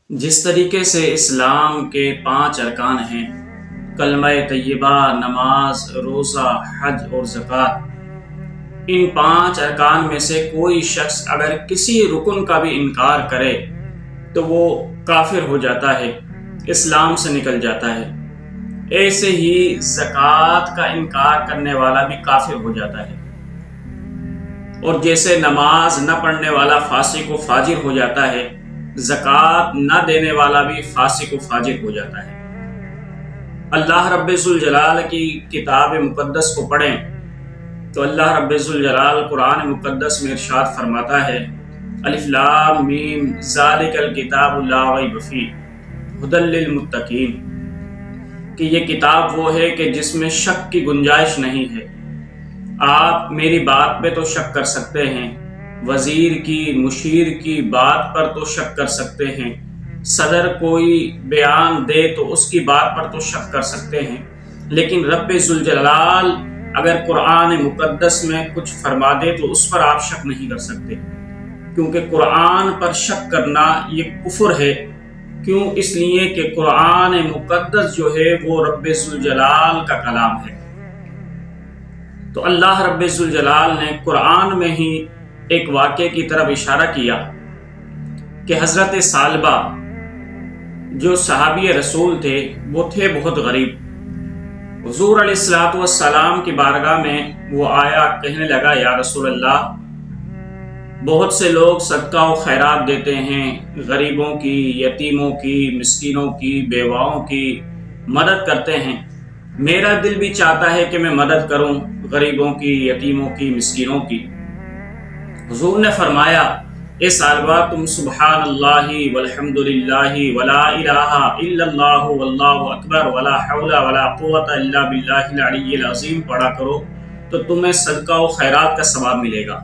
جس طریقے سے اسلام کے 5 ارکان ہیں، کلمہ طیبہ، نماز، روزہ، حج اور زکوٰۃ، ان 5 ارکان میں سے کوئی شخص اگر کسی رکن کا بھی انکار کرے تو وہ کافر ہو جاتا ہے، اسلام سے نکل جاتا ہے۔ ایسے ہی زکوٰۃ کا انکار کرنے والا بھی کافر ہو جاتا ہے، اور جیسے نماز نہ پڑھنے والا فاسق و فاجر ہو جاتا ہے، زکوٰۃ نہ دینے والا بھی فاسق و فاجر ہو جاتا ہے۔ اللہ رب ذوالجلال کی کتاب مقدس کو پڑھیں تو اللہ رب ذوالجلال قرآن مقدس میں ارشاد فرماتا ہے، الف لام میم ذالک الکتاب لا ریب فیہ ھدی للمتقین، کہ یہ کتاب وہ ہے کہ جس میں شک کی گنجائش نہیں ہے۔ آپ میری بات پہ تو شک کر سکتے ہیں، وزیر کی، مشیر کی بات پر تو شک کر سکتے ہیں، صدر کوئی بیان دے تو اس کی بات پر تو شک کر سکتے ہیں، لیکن رب ذوالجلال اگر قرآن مقدس میں کچھ فرما دے تو اس پر آپ شک نہیں کر سکتے، کیونکہ قرآن پر شک کرنا یہ کفر ہے۔ کیوں؟ اس لیے کہ قرآن مقدس جو ہے وہ رب ذوالجلال کا کلام ہے۔ تو اللہ رب ذوالجلال نے قرآن میں ہی ایک واقعے کی طرف اشارہ کیا کہ حضرت ثعلبہ جو صحابی رسول تھے، وہ تھے بہت غریب۔ حضور علیہ السلام کی بارگاہ میں وہ آیا، کہنے لگا، یا رسول اللہ، بہت سے لوگ صدقہ و خیرات دیتے ہیں، غریبوں کی، یتیموں کی، مسکینوں کی، بیواؤں کی مدد کرتے ہیں۔ میرا دل بھی چاہتا ہے کہ میں مدد کروں غریبوں کی، یتیموں کی، مسکینوں کی۔ حضور نے فرمایا، اے ثعلبہ، تم سبحان اللہ والحمد للہ ولا الہ الا اللہ واللہ اکبر ولا حول ولا قوت الا باللہ العلی العظیم پڑھا کرو تو تمہیں صدقہ و خیرات کا ثواب ملے گا۔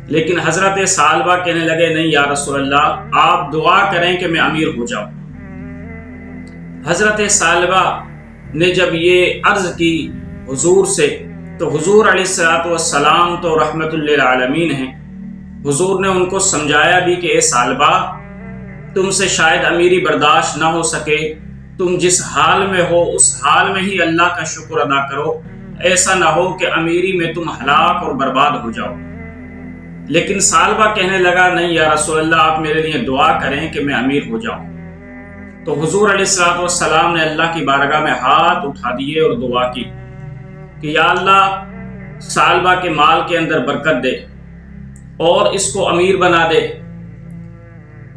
لیکن حضرت ثعلبہ کہنے لگے، نہیں یا رسول اللہ، آپ دعا کریں کہ میں امیر ہو جاؤں۔ حضرت ثعلبہ نے جب یہ عرض کی حضور سے تو حضور علیہ السلام تو رحمت للعالمین ہیں، حضور نے ان کو سمجھایا بھی کہ اے ثعلبہ، تم سے شاید امیری برداشت نہ ہو سکے، تم جس حال میں ہو اس حال میں ہی اللہ کا شکر ادا کرو، ایسا نہ ہو کہ امیری میں تم ہلاک اور برباد ہو جاؤ۔ لیکن ثعلبہ کہنے لگا، نہیں یا رسول اللہ، آپ میرے لیے دعا کریں کہ میں امیر ہو جاؤں۔ تو حضور علیہ السلام نے اللہ کی بارگاہ میں ہاتھ اٹھا دیے اور دعا کی کہ یا اللہ، ثعلبہ کے مال کے اندر برکت دے اور اس کو امیر بنا دے۔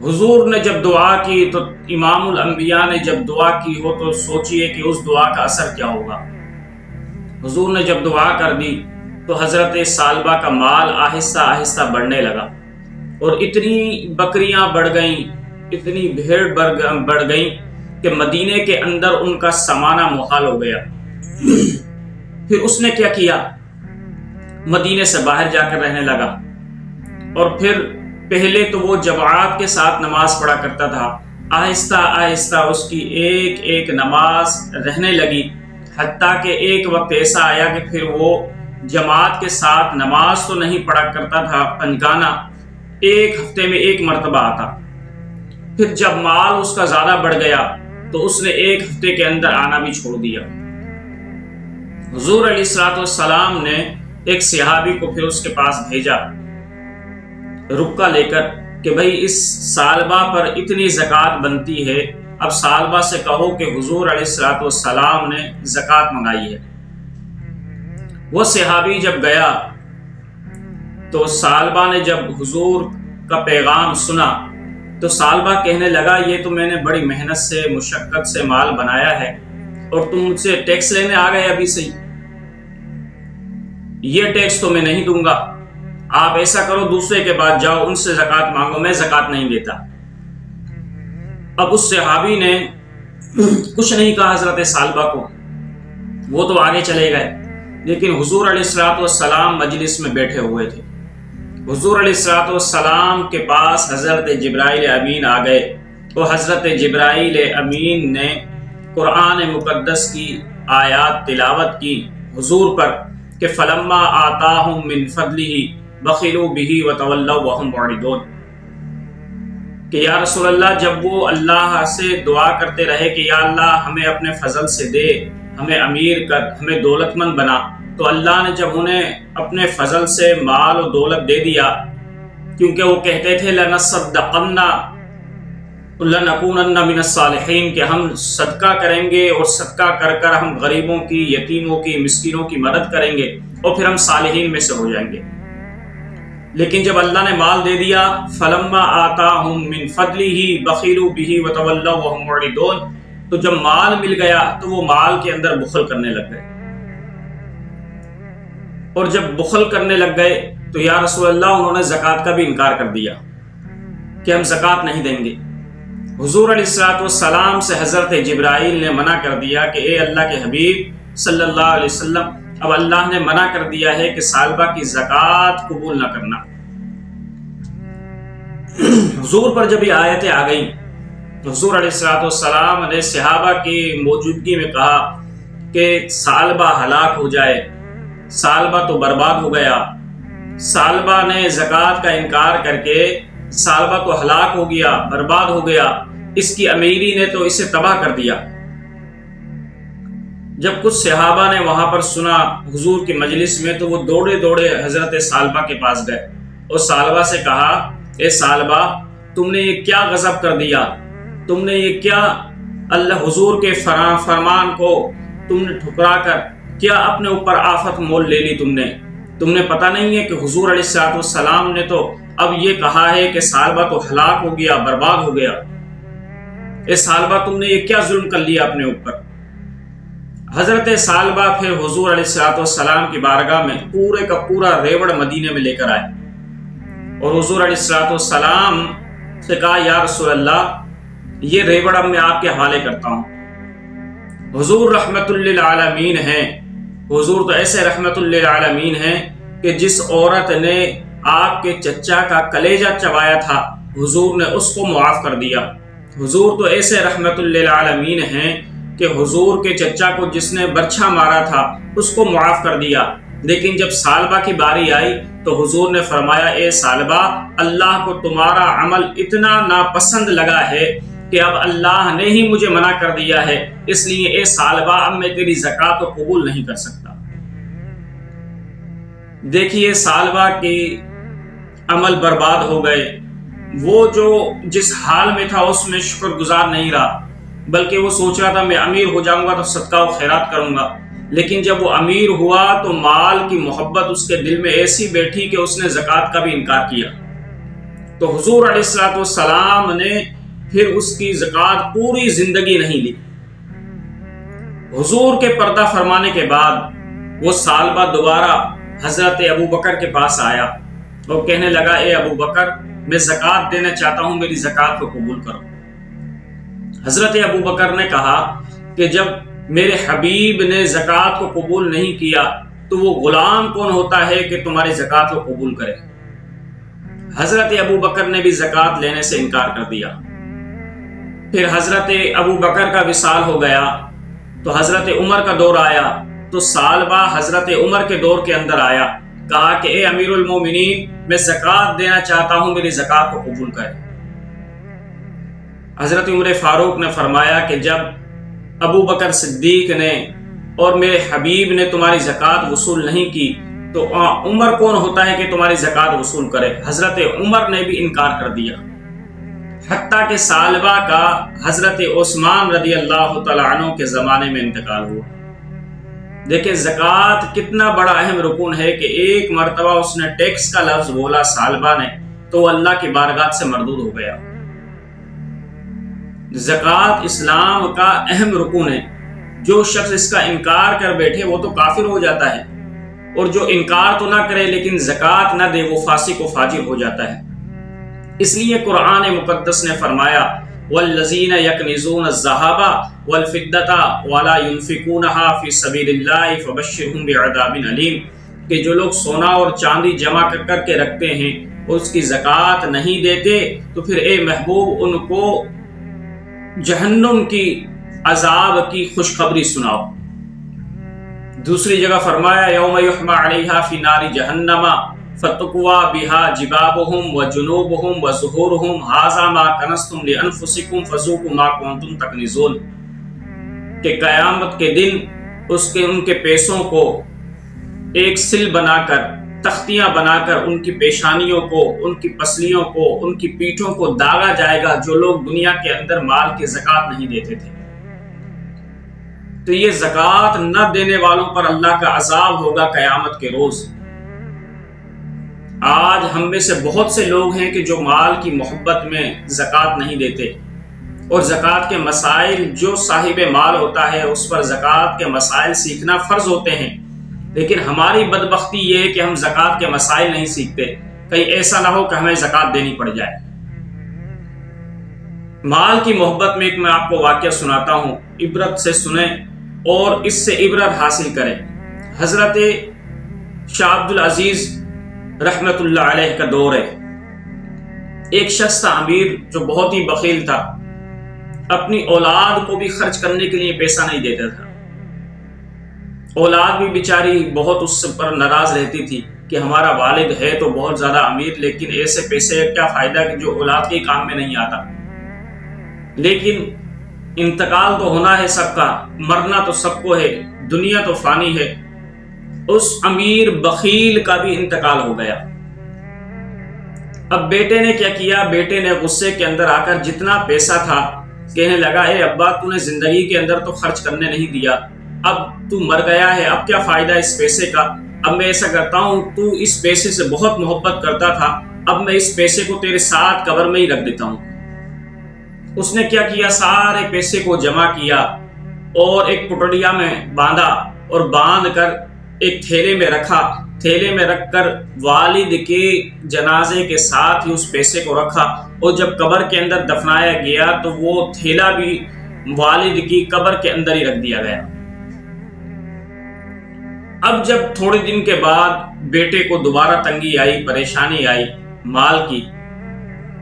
حضور نے جب دعا کی تو امام الانبیاء نے جب دعا کی ہو تو سوچئے کہ اس دعا کا اثر کیا ہوگا۔ حضور نے جب دعا کر دی تو حضرت ثعلبہ کا مال آہستہ آہستہ بڑھنے لگا، اور اتنی بکریاں بڑھ گئیں، اتنی بھیڑ بڑھ گئیں کہ مدینے کے اندر ان کا سمانا محال ہو گیا۔ پھر اس نے کیا کیا؟ مدینے سے باہر جا کر رہنے لگا، اور پھر پہلے تو وہ جماعت کے ساتھ نماز پڑھا کرتا تھا، آہستہ آہستہ اس کی ایک ایک نماز رہنے لگی، حتیٰ کہ ایک وقت ایسا آیا کہ پھر وہ جماعت کے ساتھ نماز تو نہیں پڑھا کرتا تھا، پنجگانہ ایک ہفتے میں ایک مرتبہ آتا۔ پھر جب مال اس کا زیادہ بڑھ گیا تو اس نے ایک ہفتے کے اندر آنا بھی چھوڑ دیا۔ حضور علیہ السلام نے ایک صحابی کو پھر اس کے پاس بھیجا رکا لے کر کہ بھئی اس ثعلبہ پر اتنی زکوٰۃ بنتی ہے، اب ثعلبہ سے کہو کہ حضور علیہ السلام نے زکوٰۃ منگائی ہے۔ وہ صحابی جب گیا تو ثعلبہ نے جب حضور کا پیغام سنا تو ثعلبہ کہنے لگا، یہ تو میں نے بڑی محنت سے، مشقت سے مال بنایا ہے، اور تم مجھ سے ٹیکس لینے آ گئے ابھی سے ہی؟ یہ ٹیکس تو میں نہیں دوں گا، آپ ایسا کرو دوسرے کے بعد جاؤ، ان سے زکوٰۃ مانگو، میں زکوٰۃ نہیں دیتا۔ اب اس صحابی نے کچھ نہیں کہا حضرت ثعلبہ کو، وہ تو آگے چلے گئے، لیکن حضور علیہ السلام مجلس میں بیٹھے ہوئے تھے۔ حضور علیہ السلام کے پاس حضرت جبرائیل امین آ گئے، اور حضرت جبرائیل امین نے قرآن مقدس کی آیات تلاوت کی حضور پر کہ فلما آتاہم من فضلہ بخلوا بہ وتولوا وہم معرضون، کہ یا رسول اللہ جب وہ اللہ سے دعا کرتے رہے کہ یا اللہ ہمیں اپنے فضل سے دے، ہمیں امیر کر، ہمیں دولت مند بنا، تو اللہ نے جب انہیں اپنے فضل سے مال و دولت دے دیا، کیونکہ وہ کہتے تھے لَنَصَّدَّقَنَّ لَنَكُونَنَّ مِنَ الصَّالِحِينَ کہ ہم صدقہ کریں گے اور صدقہ کر کر ہم غریبوں کی، یتیموں کی، مسکینوں کی مدد کریں گے اور پھر ہم صالحین میں سے ہو جائیں گے۔ لیکن جب اللہ نے مال دے دیا فَلَمَّا آتَاهُم مِّن فَضْلِهِ بَخِلُوا بِهِ وَتَوَلَّوْا وَهُمْ مُعْرِضُونَ تو جب مال مل گیا تو وہ مال کے اندر بخل کرنے لگ گئے، اور جب بخل کرنے لگ گئے تو یا رسول اللہ انہوں نے زکوٰۃ کا بھی انکار کر دیا کہ ہم زکوٰۃ نہیں دیں گے۔ حضور علیہ الصلوۃ والسلام سے حضرت جبرائیل نے منع کر دیا کہ اے اللہ کے حبیب صلی اللہ علیہ وسلم، اب اللہ نے منع کر دیا ہے کہ سالبہ کی زکوٰۃ قبول نہ کرنا۔ حضور پر جب یہ آیتیں آ گئیں تو حضور علیہ الصلوۃ والسلام نے صحابہ کی موجودگی میں کہا کہ سالبہ ہلاک ہو جائے، سالبہ تو برباد ہو گیا، سالبہ نے زکوٰۃ کا انکار کر کے سالبہ تو ہلاک ہو گیا، برباد ہو گیا، اس کی امیری نے تو اسے تباہ کر دیا۔ جب کچھ صحابہ نے وہاں پر سنا حضور کی مجلس میں تو وہ دوڑے دوڑے حضرت سالبہ کے پاس گئے اور سالبہ سے کہا اے سالبہ تم نے یہ کیا غضب کر دیا، تم نے یہ کیا اللہ حضور کے فرمان کو تم نے ٹھکرا کر کیا اپنے اوپر آفت مول لے لی، تم نے پتہ نہیں ہے کہ حضور علیہ الصلوۃ والسلام نے تو اب یہ کہا ہے کہ سالبہ تو ہلاک ہو گیا، برباد ہو گیا، اے سالبہ تم نے یہ کیا ظلم کر لیا اپنے اوپر۔ حضرت سالبہ پھر حضور علیہ الصلوۃ والسلام کی بارگاہ میں پورے کا پورا ریوڑ مدینے میں لے کر آئے اور حضور علیہ الصلوۃ والسلام سے کہا یا رسول اللہ یہ ریوڑ اب میں آپ کے حوالے کرتا ہوں۔ حضور رحمت للعالمین ہیں، حضور تو ایسے رحمت للعالمین ہیں کہ جس عورت نے آپ کے چچا کا کلیجہ چبایا تھا حضور نے اس کو معاف کر دیا۔ حضور تو ایسے رحمت للعالمین ہیں کہ حضور کے چچا کو جس نے برچھا مارا تھا اس کو معاف کر دیا، لیکن جب سالبہ کی باری آئی تو حضور نے فرمایا اے سالبہ اللہ کو تمہارا عمل اتنا ناپسند لگا ہے کہ اب اللہ نے ہی مجھے منع کر دیا ہے، اس لیے اے سالبہ اب میں تیری زکوٰۃ کو قبول نہیں کر سکتا۔ دیکھیے سالبہ کی عمل برباد ہو گئے، وہ جو جس حال میں تھا اس میں شکر گزار نہیں رہا، بلکہ وہ سوچ رہا تھا میں امیر ہو جاؤں گا تو صدقہ و خیرات کروں گا، لیکن جب وہ امیر ہوا تو مال کی محبت اس کے دل میں ایسی بیٹھی کہ اس نے زکوٰۃ کا بھی انکار کیا۔ تو حضور علیہ الصلوۃ والسلام نے پھر اس کی زکوٰۃ پوری زندگی نہیں لی۔ حضور کے پردہ فرمانے کے بعد وہ سالبہ دوبارہ حضرت ابو بکر کے پاس آیا اور کہنے لگا اے ابو بکر میں زکوٰۃ دینا چاہتا ہوں، میری زکوٰۃ کو قبول کرو۔ حضرت ابو بکر نے کہا کہ جب میرے حبیب نے زکوٰۃ کو قبول نہیں کیا تو وہ غلام کون ہوتا ہے کہ تمہاری زکوٰۃ کو قبول کرے۔ حضرت ابو بکر نے بھی زکوٰۃ لینے سے انکار کر دیا۔ پھر حضرت ابو بکر کا وصال ہو گیا تو حضرت عمر کا دور آیا تو سالبہ حضرت عمر کے دور کے اندر آیا، کہا کہ اے امیر المومنین میں زکوٰۃ دینا چاہتا ہوں، میری زکوٰۃ کو قبول کرے۔ حضرت عمر فاروق نے فرمایا کہ جب ابو بکر صدیق نے اور میرے حبیب نے تمہاری زکوٰۃ وصول نہیں کی تو عمر کون ہوتا ہے کہ تمہاری زکوٰۃ وصول کرے۔ حضرت عمر نے بھی انکار کر دیا، حتیٰ کہ سالبہ کا حضرت عثمان رضی اللہ تعالیٰ عنہ کے زمانے میں انتقال ہوا۔ دیکھیں زکوٰۃ کتنا بڑا اہم رکن ہے کہ ایک مرتبہ اس نے ٹیکس کا لفظ بولا سالبہ نے تو وہ اللہ کی بارگاہ سے مردود ہو گیا۔ زکوٰۃ اسلام کا اہم رکن ہے، جو شخص اس کا انکار کر بیٹھے وہ تو کافر ہو جاتا ہے، اور جو انکار تو نہ کرے لیکن زکوٰۃ نہ دے وہ فاسق و فاجر ہو جاتا ہے۔ اس لیے قرآن مقدس نے فرمایا والذین یکنزون الذھب والفضة ولا ينفقونها فی سبیل اللہ فبشرهم بعذاب علیم، کہ جو لوگ سونا اور چاندی جمع کر کے رکھتے ہیں اور اس کی زکوٰۃ نہیں دیتے تو پھر اے محبوب ان کو جہنم کی عذاب کی خوشخبری سناؤ۔ دوسری جگہ فرمایا یوم یحمى علیہا فی نار جہنم فتقوا بها جبابهم وجنوبهم وظهورهم هذا ما کنزتم لانفسکم فذوقوا ما کنتم تکنزون، کہ قیامت کے دن ان کے پیسوں کو ایک سل بنا کر، تختیاں بنا کر ان کی پیشانیوں کو، ان کی پسلیوں کو، ان کی پیٹھوں کو داغا جائے گا جو لوگ دنیا کے اندر مال کی زکوٰۃ نہیں دیتے تھے۔ تو یہ زکوٰۃ نہ دینے والوں پر اللہ کا عذاب ہوگا قیامت کے روز۔ آج ہم میں سے بہت سے لوگ ہیں کہ جو مال کی محبت میں زکوٰۃ نہیں دیتے، اور زکوٰۃ کے مسائل، جو صاحب مال ہوتا ہے اس پر زکوٰۃ کے مسائل سیکھنا فرض ہوتے ہیں، لیکن ہماری بدبختی یہ ہے کہ ہم زکوٰۃ کے مسائل نہیں سیکھتے، کہیں ایسا نہ ہو کہ ہمیں زکوٰۃ دینی پڑ جائے۔ مال کی محبت میں ایک میں آپ کو واقعہ سناتا ہوں، عبرت سے سنیں اور اس سے عبرت حاصل کریں۔ حضرت شاہ عبد العزیز رحمت اللہ علیہ کا دور ہے۔ ایک شخص تھا امیر جو بہت ہی بخیل تھا، اپنی اولاد کو بھی خرچ کرنے کے لیے پیسہ نہیں دیتا تھا۔ اولاد بھی بیچاری بہت اس پر ناراض رہتی تھی کہ ہمارا والد ہے تو بہت زیادہ امیر، لیکن ایسے پیسے کیا فائدہ کہ جو اولاد کے کام میں نہیں آتا۔ لیکن انتقال تو ہونا ہے سب کا، مرنا تو سب کو ہے، دنیا تو فانی ہے۔ اس امیر بخیل کا بھی انتقال ہو گیا۔ اب بیٹے نے کیا کیا؟ بیٹے نے غصے کے اندر آ کر جتنا پیسہ تھا کہنے لگا، اے ابا تو نے زندگی کے اندر تو خرچ کرنے نہیں دیا، اب تو مر گیا ہے، اب کیا فائدہ اس پیسے کا؟ اب میں ایسا کرتا ہوں، تو اس پیسے سے بہت محبت کرتا تھا، اب میں اس پیسے کو تیرے ساتھ قبر میں ہی رکھ دیتا ہوں۔ اس نے کیا کیا؟ سارے پیسے کو جمع کیا اور ایک پٹڑیا میں باندھا، اور باندھ کر ایک تھیلے میں رکھا، تھیلے میں رکھ کر والد کے جنازے کے ساتھ ہی اس پیسے کو رکھا، اور جب قبر کے اندر دفنایا گیا تو وہ تھیلا بھی والد کی قبر کے اندر ہی رکھ دیا گیا۔ اب جب تھوڑے دن کے بعد بیٹے کو دوبارہ تنگی آئی، پریشانی آئی مال کی،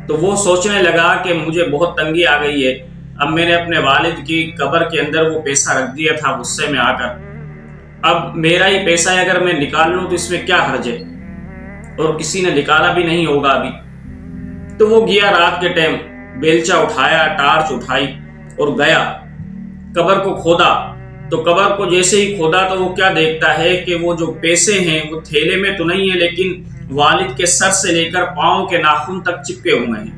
تو وہ سوچنے لگا کہ مجھے بہت تنگی آ گئی ہے، اب میں نے اپنے والد کی قبر کے اندر وہ پیسہ رکھ دیا تھا غصے میں آ کر، اب میرا ہی پیسہ ہے، اگر میں نکال لوں تو اس میں کیا حرج ہے، اور کسی نے نکالا بھی نہیں ہوگا ابھی۔ تو وہ گیا، رات کے ٹائم بیلچہ اٹھایا، ٹارچ اٹھائی اور گیا، قبر کو کھودا۔ تو قبر کو جیسے ہی کھودا تو وہ کیا دیکھتا ہے کہ وہ جو پیسے ہیں وہ تھیلے میں تو نہیں ہے، لیکن والد کے سر سے لے کر پاؤں کے ناخن تک چپکے ہوئے ہیں،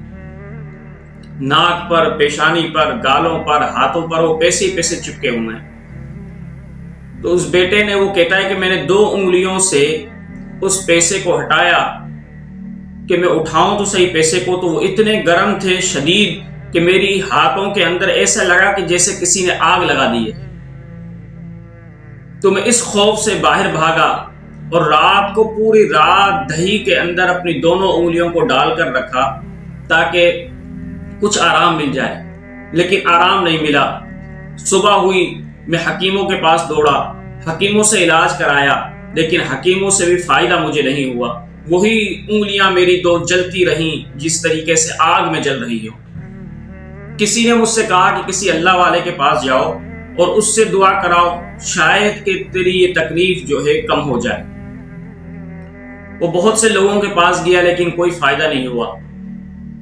ناک پر، پیشانی پر، گالوں پر، ہاتھوں پر وہ پیسے ہی پیسے چپکے ہوئے ہیں۔ تو اس بیٹے نے وہ کہتا ہے کہ میں نے 2 انگلیوں سے اس پیسے کو ہٹایا کہ میں اٹھاؤں تو صحیح پیسے کو، تو وہ اتنے گرم تھے، شدید، کہ میری ہاتھوں کے اندر ایسا لگا کہ جیسے کسی نے آگ لگا دی ہے۔ تو میں اس خوف سے باہر بھاگا اور رات کو پوری رات دہی کے اندر اپنی دونوں انگلیوں کو ڈال کر رکھا تاکہ کچھ آرام مل جائے، لیکن آرام نہیں ملا۔ صبح ہوئی، میں حکیموں کے پاس دوڑا، حکیموں سے علاج کرایا، لیکن حکیموں سے بھی فائدہ مجھے نہیں ہوا، وہی انگلیاں میری 2 جلتی رہیں جس طریقے سے آگ میں جل رہی ہو۔ کسی نے مجھ سے کہا کہ کسی اللہ والے کے پاس جاؤ اور اس سے دعا کراؤ، شاید کہ تیری یہ تکلیف جو ہے کم ہو جائے۔ وہ بہت سے لوگوں کے پاس گیا لیکن کوئی فائدہ نہیں ہوا۔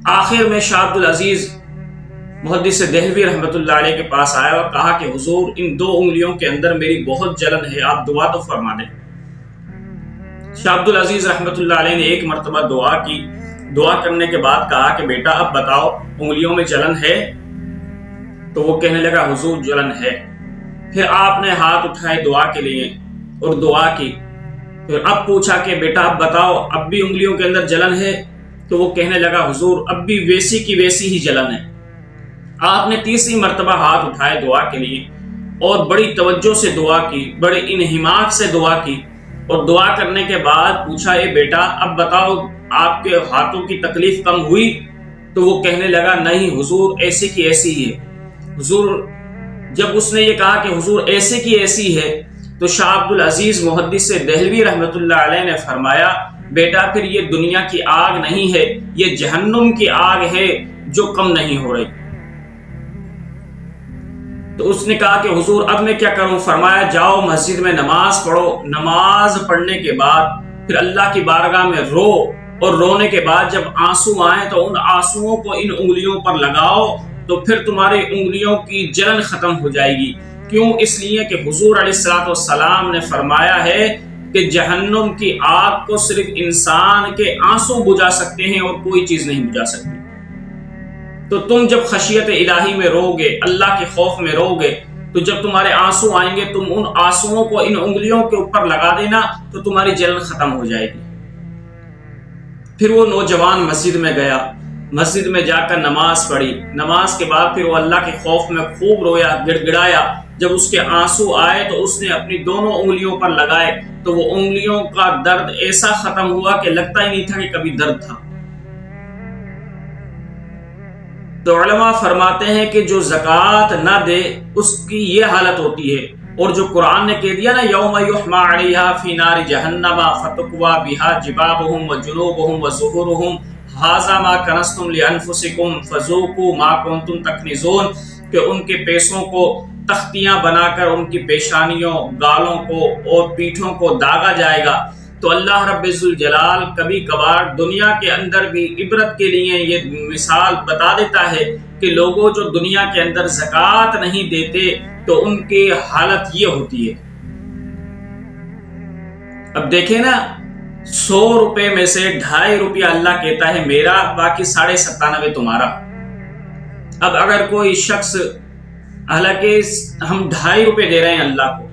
آخر میں شاہ عبد العزیز محدث دہلوی رحمت اللہ علیہ کے پاس آیا اور کہا کہ حضور ان 2 انگلیوں کے اندر میری بہت جلن ہے، آپ دعا تو فرما دیں۔ شاہ عبد العزیز رحمت اللہ علیہ نے ایک مرتبہ دعا کی، دعا کرنے کے بعد کہا کہ بیٹا اب بتاؤ انگلیوں میں جلن ہے؟ تو وہ کہنے لگا حضور جلن ہے۔ پھر آپ نے ہاتھ اٹھائے دعا کے لیے اور دعا کی، پھر اب پوچھا کہ بیٹا اب بتاؤ اب بھی انگلیوں کے اندر جلن ہے؟ تو وہ کہنے لگا حضور اب بھی ویسی کی ویسی ہی جلن ہے۔ آپ نے تیسری مرتبہ ہاتھ اٹھائے دعا کے لیے اور بڑی توجہ سے دعا کی، بڑے انہماک سے دعا کی، اور دعا کرنے کے بعد پوچھا اے بیٹا اب بتاؤ آپ کے ہاتھوں کی تکلیف کم ہوئی؟ تو وہ کہنے لگا نہیں حضور ایسی کی ایسی ہی ہے۔ حضور جب اس نے یہ کہا کہ حضور ایسے کی ایسی ہے تو شاہ عبد العزیز محدث دہلوی رحمت اللہ علیہ نے فرمایا بیٹا پھر یہ دنیا کی آگ نہیں ہے، یہ جہنم کی آگ ہے جو کم نہیں ہو رہی۔ تو اس نے کہا کہ حضور اب میں کیا کروں؟ فرمایا جاؤ مسجد میں نماز پڑھو، نماز پڑھنے کے بعد پھر اللہ کی بارگاہ میں رو، اور رونے کے بعد جب آنسو آئیں تو ان آنسوؤں کو ان انگلیوں پر لگاؤ، تو پھر تمہاری انگلیوں کی جلن ختم ہو جائے گی۔ کیوں؟ اس لیے کہ حضور علیہ السلام نے فرمایا ہے کہ جہنم کی آگ کو صرف انسان کے آنسو بجھا سکتے ہیں اور کوئی چیز نہیں بجھا سکتی۔ تو تم جب خشیت الہی میں رو گے، اللہ کے خوف میں رو گے، تو جب تمہارے آنسو آئیں گے تم ان آنسوؤں کو ان انگلیوں کے اوپر لگا دینا تو تمہاری جلن ختم ہو جائے گی۔ پھر وہ نوجوان مسجد میں گیا، مسجد میں جا کر نماز پڑھی، نماز کے بعد پھر وہ اللہ کے خوف میں خوب رویا، گڑ گڑایا۔ جب اس کے آنسو آئے تو اس نے اپنی دونوں انگلیوں پر لگائے تو وہ انگلیوں کا درد ایسا ختم ہوا کہ لگتا ہی نہیں تھا کہ کبھی درد تھا۔ تو علماء فرماتے ہیں کہ جو زکوٰۃ نہ دے اس کی یہ حالت ہوتی ہے، اور جو قرآن نے کہہ دیا نا یوم یحمى علیہا فی نار جہنم فتکوی بہا جباہہم وجنوبہم وظہورہم ھذا ما کنزتم لانفسکم فذوقوا ما کنتم تکنزون، کہ ان کے پیسوں کو تختیاں بنا کر ان کی پیشانیوں، گالوں کو اور پیٹھوں کو داغا جائے گا۔ تو اللہ رب الجلال کبھی کبھار دنیا کے اندر بھی عبرت کے لیے یہ مثال بتا دیتا ہے کہ لوگوں جو دنیا کے اندر زکوٰۃ نہیں دیتے تو ان کی حالت یہ ہوتی ہے۔ اب دیکھیں نا، 100 روپے میں سے 2.5 روپیہ اللہ کہتا ہے میرا، باقی 97.5 تمہارا۔ اب اگر کوئی شخص، حالانکہ ہم 2.5 روپے دے رہے ہیں اللہ کو،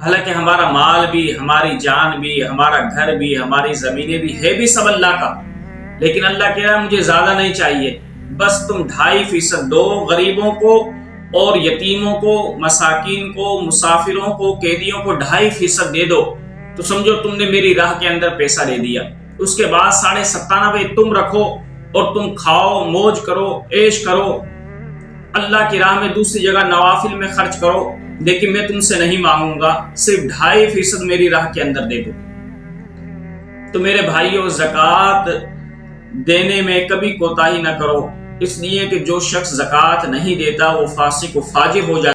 حالانکہ ہمارا مال بھی، ہماری جان بھی، ہمارا گھر بھی، ہماری زمینیں بھی ہے بھی سب اللہ کا، لیکن اللہ کہہ رہا ہے مجھے زیادہ نہیں چاہیے، بس تم 2.5% دو غریبوں کو اور یتیموں کو، مساکین کو، مسافروں کو، قیدیوں کو 2.5% دے دو، تو سمجھو تم نے میری راہ کے اندر پیسہ دے دیا۔ اس کے بعد 97.5 تم رکھو اور تم کھاؤ، موج کرو، عیش کرو، اللہ کی راہ میں دوسری جگہ نوافل میں خرچ کرو، لیکن میں تم سے نہیں مانگوں گا، صرف 2.5% میری راہ کے اندر دے دو۔ تو میرے بھائیوں، زکوٰۃ دینے میں کبھی کوتاہی نہ کرو، اس لیے کہ جو شخص زکوٰۃ نہیں دیتا وہ فاسق و فاجر ہو جاتا ہے۔